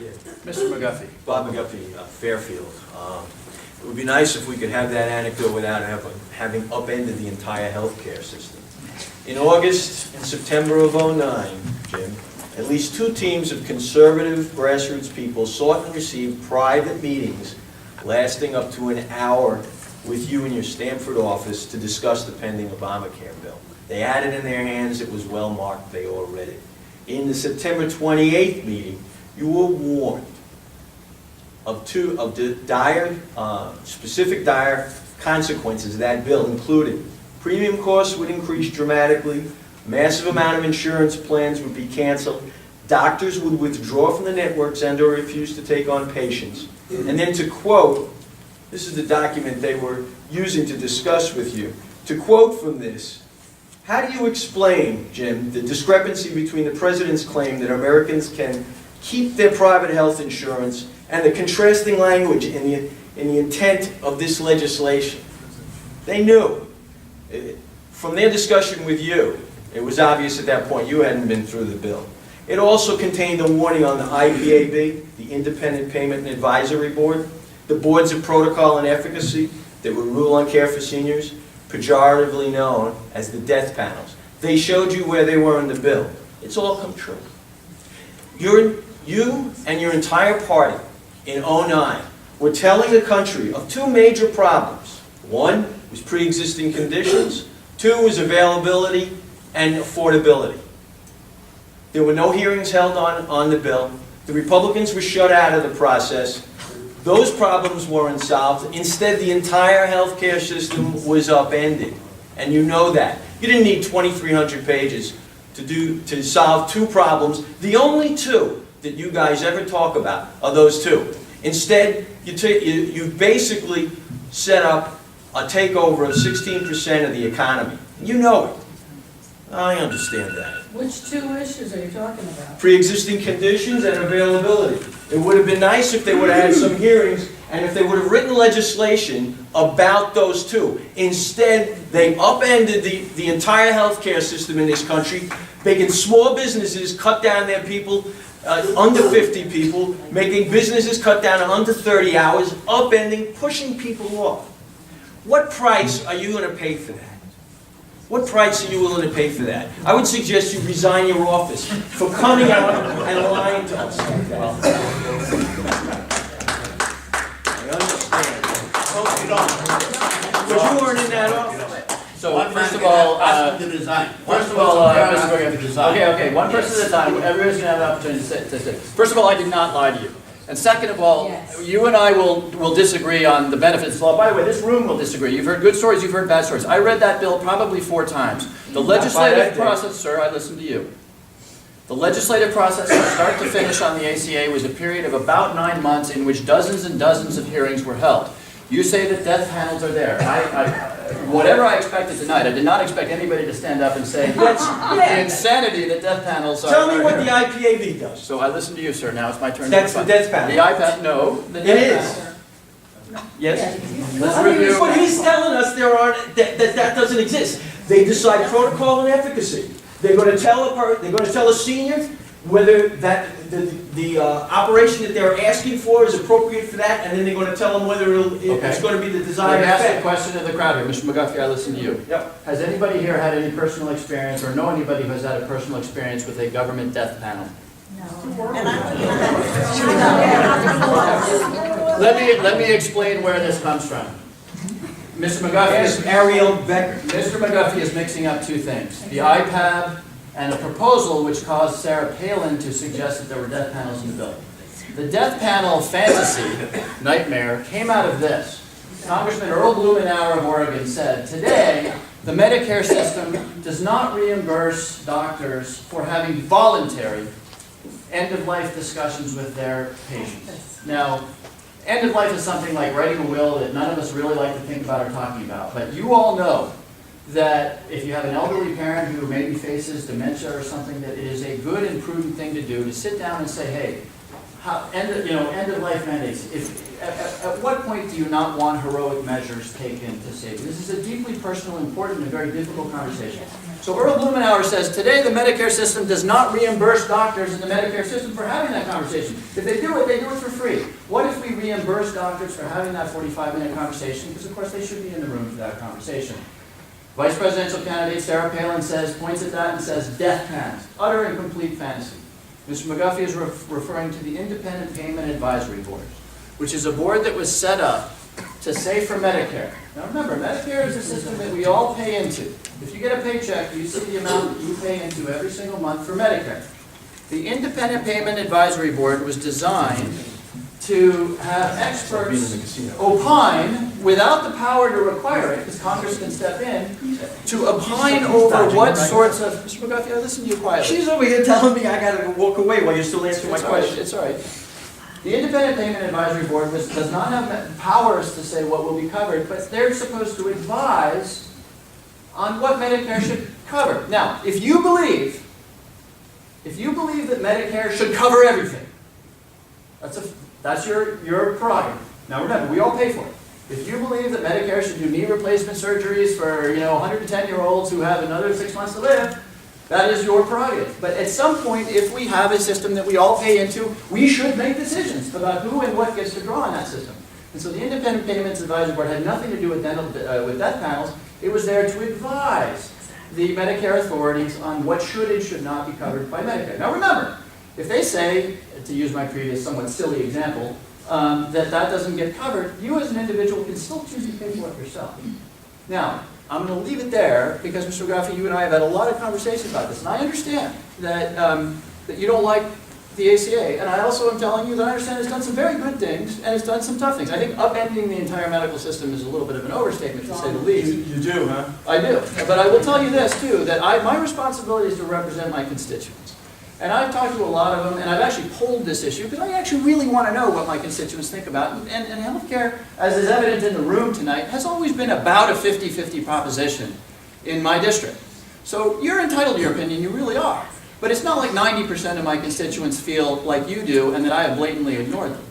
Yeah. Mr. MacGuffie. Bob MacGuffie, Fairfield. It would be nice if we could have that anecdote without having upended the entire healthcare system. In August and September of '09, Jim, at least 2 teams of conservative grassroots people sought and received private meetings lasting up to an hour with you in your Stamford office to discuss the pending Obamacare bill. They had it in their hands, it was well marked, they all read it. In the September 28th meeting, you were warned of specific dire consequences of that bill, including premium costs would increase dramatically, massive amount of insurance plans would be canceled, doctors would withdraw from the networks and or refuse to take on patients. And then to quote, this is the document they were using to discuss with you, to quote from this, how do you explain, Jim, the discrepancy between the President's claim that Americans can keep their private health insurance and the contrasting language in the intent of this legislation? They knew. From their discussion with you, it was obvious at that point you hadn't been through the bill. It also contained a warning on the IPAB, the Independent Payment and Advisory Board, the boards of protocol and efficacy that would rule on care for seniors, pejoratively known as the death panels. They showed you where they were in the bill. It's all come true. You and your entire party in '09 were telling the country of 2 major problems. 1 was pre-existing conditions, 2 was availability and affordability. There were no hearings held on the bill. The Republicans were shut out of the process. Those problems were unsolved. Instead, the entire healthcare system was upended. And you know that. You didn't need 2,300 pages to solve 2 problems. The only 2 that you guys ever talk about are those 2. Instead, you basically set up a takeover of 16% of the economy. You know it. I understand that. Which 2 issues are you talking about? Pre-existing conditions and availability. It would have been nice if they would have had some hearings and if they would have written legislation about those 2. Instead, they upended the entire healthcare system in this country, making small businesses cut down their people, under 50 people, making businesses cut down to under 30 hours, upending, pushing people off. What price are you going to pay for that? What price are you willing to pay for that? I would suggest you resign your office for coming out and lying to us like that. I understand. But you weren't in that office. So, first of all, Mr. okay, one person at a time. Everybody's going to have an opportunity to say. First of all, I did not lie to you. And second of all, Yes. you and I will disagree on the benefits of law. By the way, this room will disagree. You've heard good stories, you've heard bad stories. I read that bill probably 4 times. The legislative process, sir, I listened to you. The legislative process from start to finish on the ACA was a period of about 9 months in which dozens and dozens of hearings were held. You say that death panels are there. Whatever I expected tonight, I did not expect anybody to stand up and say, the insanity that death panels are. Tell me what the IPAB does. So I listened to you, sir. Now it's my turn. That's the death panel. The iPad, no. The It death is. panel. Yes? Let's review. But he's telling us that doesn't exist. They decide protocol and efficacy. They're going to tell a senior whether the operation that they're asking for is appropriate for that, and then they're going to tell them whether it's going to be the desired Let me ask effect. a question to the crowd here. Mr. MacGuffie, I listened to you. Yep. Has anybody here had any personal experience or know anybody who has had a personal experience with a government death panel? Let me explain where this comes from. Mr. MacGuffie is Ariel Becker. Mr. MacGuffie is mixing up 2 things. The IPAB and a proposal which caused Sarah Palin to suggest that there were death panels in the bill. The death panel fantasy, nightmare, came out of this. Congressman Earl Blumenauer of Oregon said, today, the Medicare system does not reimburse doctors for having voluntary end-of-life discussions with their patients. Now, end of life is something like writing a will that none of us really like to think about or talking about. But you all know that if you have an elderly parent who maybe faces dementia or something, that it is a good and prudent thing to do to sit down and say, hey, end of life mandates. At what point do you not want heroic measures taken to save you? This is a deeply personal, important, and very difficult conversation. So Earl Blumenauer says, today the Medicare system does not reimburse doctors in the Medicare system for having that conversation. If they do it for free. What if we reimburse doctors for having that 45-minute conversation? Because of course they should be in the room for that conversation. Vice presidential candidate Sarah Palin points at that and says, death panels, utter and complete fantasy. Mr. MacGuffie is referring to the Independent Payment Advisory Board, which is a board that was set up to say for Medicare. Now remember, Medicare is a system that we all pay into. If you get a paycheck, you see the amount that you pay into every single month for Medicare. The Independent Payment Advisory Board was designed to have experts opine, without the power to require it, because Congress can step in, to opine over what sorts of... Mr. MacGuffie, I listen to you quietly. She's over here telling me I gotta walk away while you're still answering my It's all right, question. it's all right. The Independent Payment Advisory Board does not have powers to say what will be covered, but they're supposed to advise on what Medicare should cover. Now, if you believe that Medicare should cover everything, that's your prerogative. Now remember, we all pay for it. If you believe that Medicare should do knee replacement surgeries for 110-year-olds who have another 6 months to live, that is your prerogative. But at some point, if we have a system that we all pay into, we should make decisions about who and what gets to draw on that system. And so the Independent Payments Advisory Board had nothing to do with death panels. It was there to advise the Medicare authorities on what should and should not be covered by Medicare. Now remember, if they say, to use my previous somewhat silly example, that doesn't get covered, you as an individual can still choose to pay for it yourself. Now, I'm going to leave it there because, Mr. MacGuffie, you and I have had a lot of conversations about this, and I understand that, that you don't like the ACA, and I also am telling you that I understand it's done some very good things, and it's done some tough things. I think upending the entire medical system is a little bit of an overstatement, to say the least. You do, huh? I do, but I will tell you this, too, that my responsibility is to represent my constituents. And I've talked to a lot of them, and I've actually polled this issue, because I actually really want to know what my constituents think about it. And healthcare, as is evident in the room tonight, has always been about a 50-50 proposition in my district. So you're entitled to your opinion, you really are. But it's not like 90% of my constituents feel like you do, and that I have blatantly ignored them.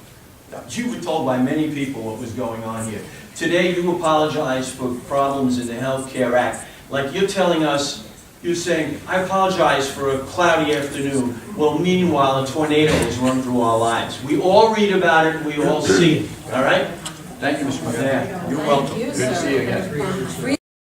You were told by many people what was going on here. Today you apologize for problems in the Health Care Act. Like you're telling us, you're saying, I apologize for a cloudy afternoon. Well, meanwhile, a tornado has run through our lives. We all read about it, we all see it. All right? Thank you, Mr. McGuffie. You're welcome. Thank you, Good to see you again. sir.